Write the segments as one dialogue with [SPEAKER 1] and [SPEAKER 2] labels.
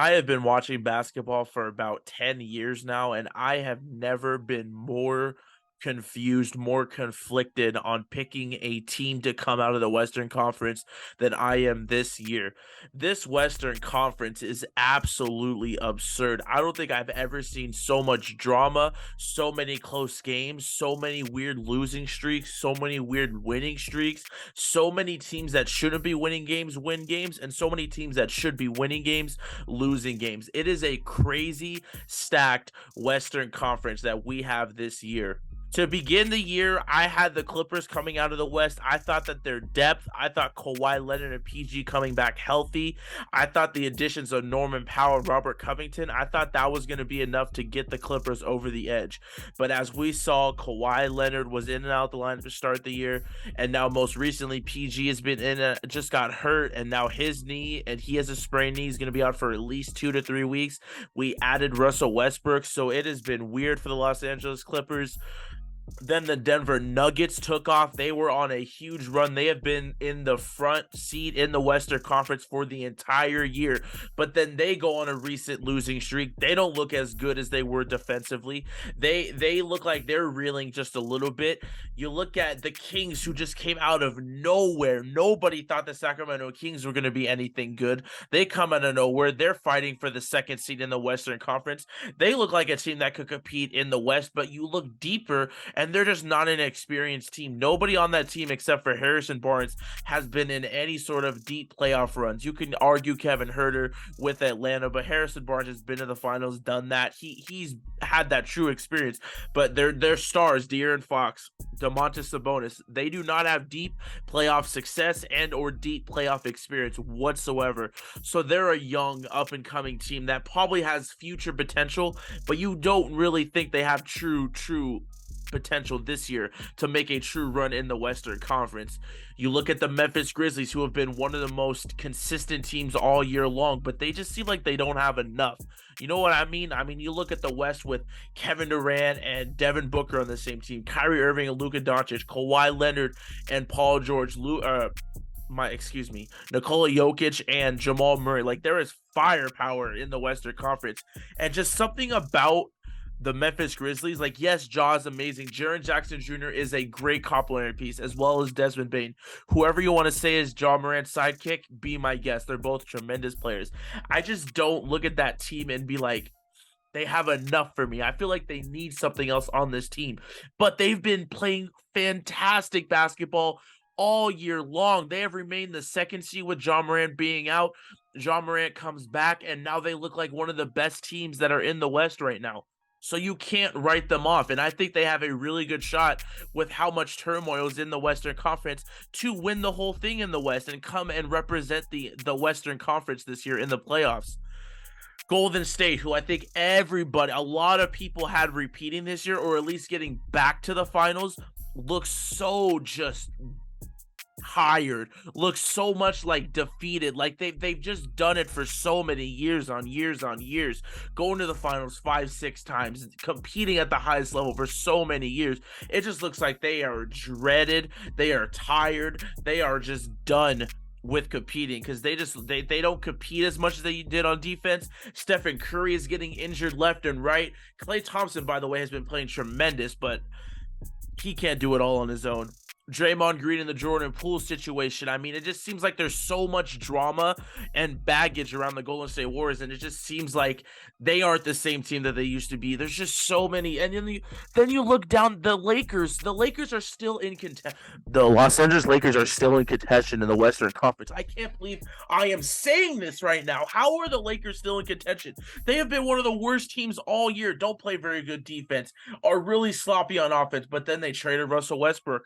[SPEAKER 1] I have been watching basketball for about 10 years now, and I have never been more confused, more conflicted on picking a team to come out of the Western Conference than I am this year. This Western Conference is absolutely absurd. I don't think I've ever seen so much drama, so many close games, so many weird losing streaks, so many weird winning streaks, so many teams that shouldn't be winning games win games, and so many teams that should be winning games losing games. It is a crazy stacked Western Conference that we have this year. To begin the year, I had the Clippers coming out of the West. I thought that their depth, I thought Kawhi Leonard and PG coming back healthy. I thought the additions of Norman Powell, Robert Covington, I thought that was going to be enough to get the Clippers over the edge. But as we saw, Kawhi Leonard was in and out the lineup to start the year. And now most recently, PG has been just got hurt. And now his knee, and he has a sprained knee. He's going to be out for at least 2 to 3 weeks. We added Russell Westbrook. So it has been weird for the Los Angeles Clippers. Then the Denver Nuggets took off. They were on a huge run. They have been in the front seat in the Western Conference for the entire year. But then they go on a recent losing streak. They don't look as good as they were defensively. They look like they're reeling just a little bit. You look at the Kings, who just came out of nowhere. Nobody thought the Sacramento Kings were going to be anything good. They come out of nowhere. They're fighting for the second seed in the Western Conference. They look like a team that could compete in the West, but you look deeper and they're just not an experienced team. Nobody on that team except for Harrison Barnes has been in any sort of deep playoff runs. You can argue Kevin Huerter with Atlanta, but Harrison Barnes has been to the finals, done that. He's had that true experience. But their stars, De'Aaron Fox, Domantas Sabonis, they do not have deep playoff success and or deep playoff experience whatsoever. So they're a young, up-and-coming team that probably has future potential, but you don't really think they have true potential this year to make a true run in the Western Conference. You look at the Memphis Grizzlies, who have been one of the most consistent teams all year long, but they just seem like they don't have enough. You know what I mean? I mean, you look at the West with Kevin Durant and Devin Booker on the same team, Kyrie Irving and Luka Doncic, Kawhi Leonard and Paul George, Nikola Jokic and Jamal Murray. Like, there is firepower in the Western Conference, and just something about the Memphis Grizzlies, like, yes, Ja is amazing. Jaren Jackson Jr. is a great complementary piece, as well as Desmond Bane. Whoever you want to say is Ja Morant's sidekick, be my guest. They're both tremendous players. I just don't look at that team and be like, they have enough for me. I feel like they need something else on this team. But they've been playing fantastic basketball all year long. They have remained the second seed with Ja Morant being out. Ja Morant comes back, and now they look like one of the best teams that are in the West right now. So you can't write them off. And I think they have a really good shot with how much turmoil is in the Western Conference to win the whole thing in the West and come and represent the Western Conference this year in the playoffs. Golden State, who I think a lot of people had repeating this year, or at least getting back to the finals, looks so just tired, looks so much like defeated, like they've just done it for so many years on years, going to the finals 5-6 times, competing at the highest level for so many years. It just looks like they are dreaded, they are tired, they are just done with competing, because they don't compete as much as they did on defense. Stephen Curry is getting injured left and right. Klay Thompson, by the way, has been playing tremendous, but he can't do it all on his own. Draymond Green and the Jordan Poole situation. I mean, it just seems like there's so much drama and baggage around the Golden State Warriors, and it just seems like they aren't the same team that they used to be. There's just so many. And then you look down, the Lakers. The Lakers are still in contention. The Los Angeles Lakers are still in contention in the Western Conference. I can't believe I am saying this right now. How are the Lakers still in contention? They have been one of the worst teams all year. Don't play very good defense. Are really sloppy on offense. But then they traded Russell Westbrook.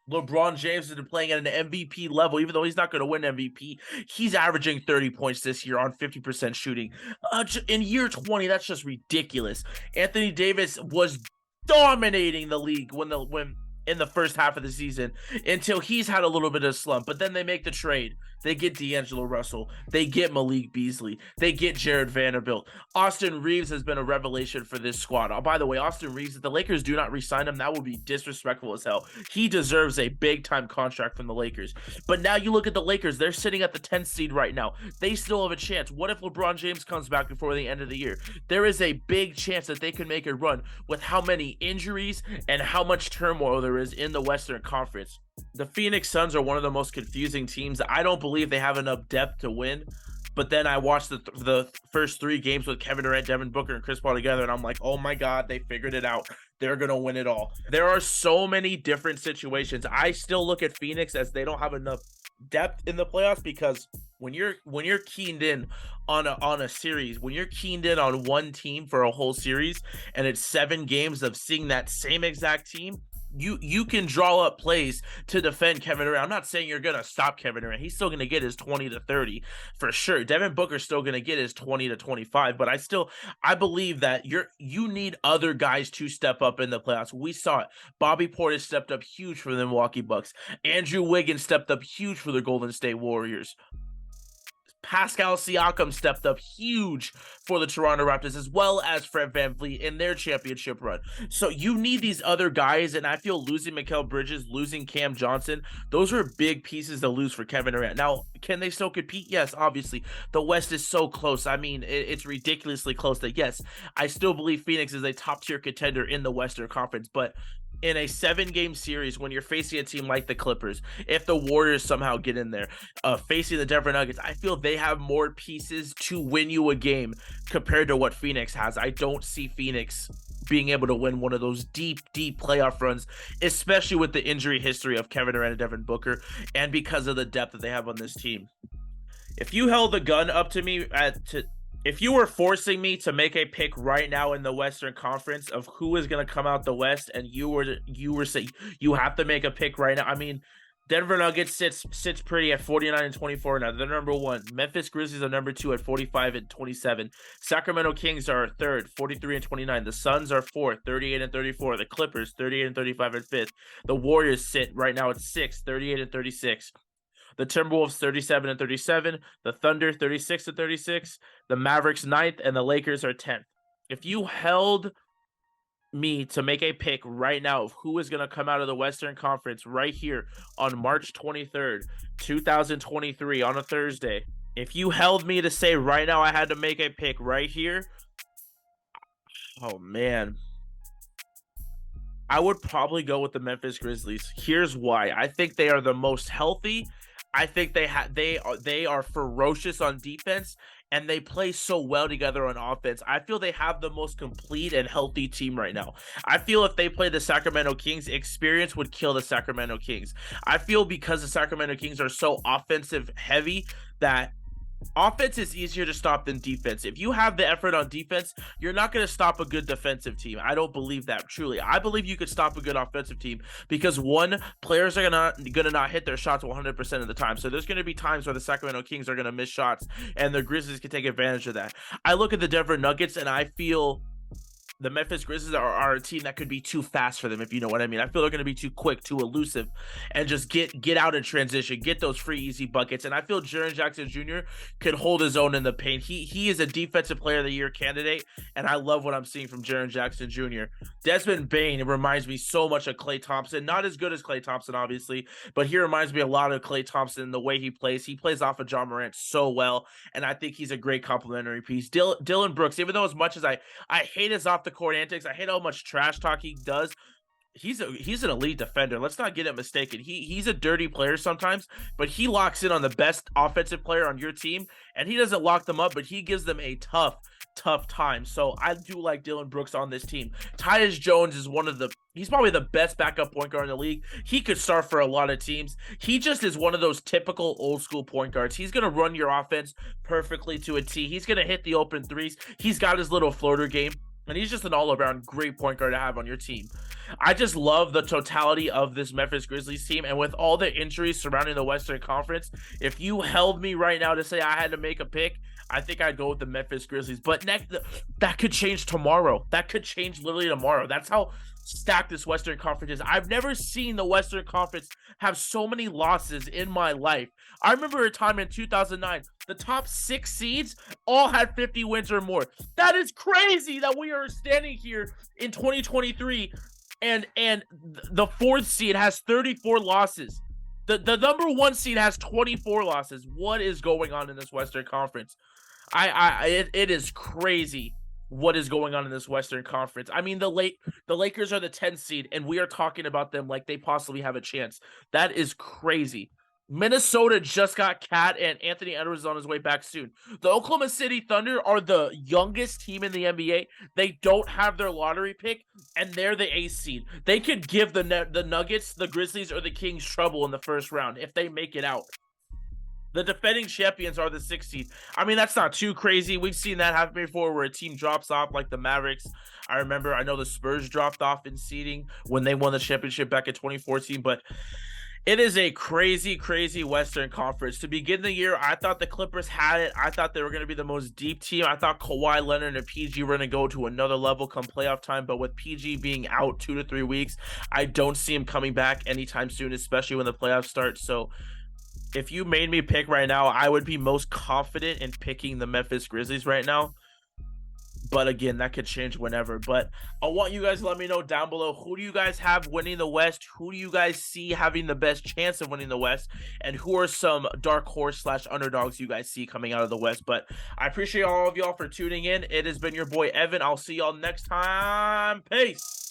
[SPEAKER 1] LeBron James has been playing at an MVP level, even though he's not going to win MVP. He's averaging 30 points this year on 50% shooting. In year 20, that's just ridiculous. Anthony Davis was dominating the league when in the first half of the season until he's had a little bit of slump. But then they make the trade. They get D'Angelo Russell. They get Malik Beasley. They get Jared Vanderbilt. Austin Reeves has been a revelation for this squad. Oh, by the way, Austin Reeves, if the Lakers do not re-sign him, that would be disrespectful as hell. He deserves a big-time contract from the Lakers. But now you look at the Lakers. They're sitting at the 10th seed right now. They still have a chance. What if LeBron James comes back before the end of the year? There is a big chance that they can make a run with how many injuries and how much turmoil there is in the Western Conference. The Phoenix Suns are one of the most confusing teams. I don't believe they have enough depth to win. But then I watched the first 3 games with Kevin Durant, Devin Booker, and Chris Paul together, and I'm like, oh my God, they figured it out. They're going to win it all. There are so many different situations. I still look at Phoenix as they don't have enough depth in the playoffs, because when you're keened in on a series, when you're keened in on one team for a whole series, and it's 7 games of seeing that same exact team, you can draw up plays to defend Kevin Durant. I'm not saying you're going to stop Kevin Durant. He's still going to get his 20 to 30 for sure. Devin Booker's still going to get his 20 to 25, but I believe that you need other guys to step up in the playoffs. We saw it. Bobby Portis stepped up huge for the Milwaukee Bucks. Andrew Wiggins stepped up huge for the Golden State Warriors. Pascal Siakam stepped up huge for the Toronto Raptors, as well as Fred VanVleet in their championship run. So you need these other guys, and I feel losing Mikal Bridges, losing Cam Johnson, those are big pieces to lose for Kevin Durant. Now, can they still compete? Yes, obviously. The West is so close. I mean, it's ridiculously close that, yes, I still believe Phoenix is a top-tier contender in the Western Conference, but in a 7-game series, when you're facing a team like the Clippers, if the Warriors somehow get in there, facing the Denver Nuggets, I feel they have more pieces to win you a game compared to what Phoenix has. I don't see Phoenix being able to win one of those deep playoff runs, especially with the injury history of Kevin Durant and Devin Booker, and because of the depth that they have on this team. If you held the gun up to me if you were forcing me to make a pick right now in the Western Conference of who is going to come out the West, and you were saying you have to make a pick right now, I mean, Denver Nuggets sits pretty at 49-24 now. They're number 1. Memphis Grizzlies are number 2 at 45-27. Sacramento Kings are 3rd, 43-29. The Suns are 4th, 38-34. The Clippers 38-35 at 5th. The Warriors sit right now at 6th, 38-36. The Timberwolves 37-37, the Thunder 36-36, the Mavericks 9th, and the Lakers are 10th. If you held me to make a pick right now of who is going to come out of the Western Conference right here on March 23rd, 2023 on a Thursday, if you held me to say right now I had to make a pick right here, oh man, I would probably go with the Memphis Grizzlies. Here's why. I think they are the most healthy. I think they are ferocious on defense, and they play so well together on offense. I feel they have the most complete and healthy team right now. I feel if they play the Sacramento Kings, experience would kill the Sacramento Kings. I feel because the Sacramento Kings are so offensive heavy that offense is easier to stop than defense. If you have the effort on defense, you're not going to stop a good defensive team. I don't believe that, truly. I believe you could stop a good offensive team because, one, players are gonna not hit their shots 100% of the time. So there's going to be times where the Sacramento Kings are going to miss shots, and the Grizzlies can take advantage of that. I look at the Denver Nuggets, and I feel the Memphis Grizzlies are a team that could be too fast for them, if you know what I mean. I feel they're going to be too quick, too elusive, and just get out in transition, get those free, easy buckets. And I feel Jaren Jackson Jr. could hold his own in the paint. He is a Defensive Player of the Year candidate, and I love what I'm seeing from Jaren Jackson Jr. Desmond Bane, it reminds me so much of Klay Thompson. Not as good as Klay Thompson, obviously, but he reminds me a lot of Klay Thompson in the way he plays. He plays off of John Morant so well, and I think he's a great complementary piece. Dylan Brooks, even though as much as I hate his off the court antics, I hate how much trash talk he does, he's an elite defender. Let's not get it mistaken. He's a dirty player sometimes, but he locks in on the best offensive player on your team, and he doesn't lock them up, but he gives them a tough time. So I do like Dylan Brooks on this team. Tyus Jones is he's probably the best backup point guard in the league. He could start for a lot of teams. He just is one of those typical old school point guards. He's going to run your offense perfectly to a T. He's going to hit the open threes. He's got his little floater game. And he's just an all-around great point guard to have on your team. I just love the totality of this Memphis Grizzlies team. And with all the injuries surrounding the Western Conference, if you held me right now to say I had to make a pick, I think I'd go with the Memphis Grizzlies. But that could change tomorrow. That could change literally tomorrow. That's how stacked this Western Conference is. I've never seen the Western Conference have so many losses in my life. I remember a time in 2009, the top 6 seeds all had 50 wins or more. That is crazy that we are standing here in 2023 and the 4th seed has 34 losses. The number 1 seed has 24 losses. What is going on in this Western Conference? It is crazy what is going on in this Western Conference. I mean, the Lakers are the 10th seed, and we are talking about them like they possibly have a chance. That is crazy. Minnesota just got Cat, and Anthony Edwards is on his way back soon. The Oklahoma City Thunder are the youngest team in the NBA. They don't have their lottery pick, and they're the 8th seed. They could give the Nuggets, the Grizzlies, or the Kings trouble in the first round if they make it out. The defending champions are the 6th seed. I mean, that's not too crazy. We've seen that happen before where a team drops off like the Mavericks. I know the Spurs dropped off in seeding when they won the championship back in 2014, but it is a crazy, crazy Western Conference. To begin the year, I thought the Clippers had it. I thought they were going to be the most deep team. I thought Kawhi Leonard and PG were going to go to another level come playoff time. But with PG being out 2 to 3 weeks, I don't see him coming back anytime soon, especially when the playoffs start. So if you made me pick right now, I would be most confident in picking the Memphis Grizzlies right now. But again, that could change whenever. But I want you guys to let me know down below, who do you guys have winning the West? Who do you guys see having the best chance of winning the West? And who are some dark horse / underdogs you guys see coming out of the West? But I appreciate all of y'all for tuning in. It has been your boy, Evan. I'll see y'all next time. Peace.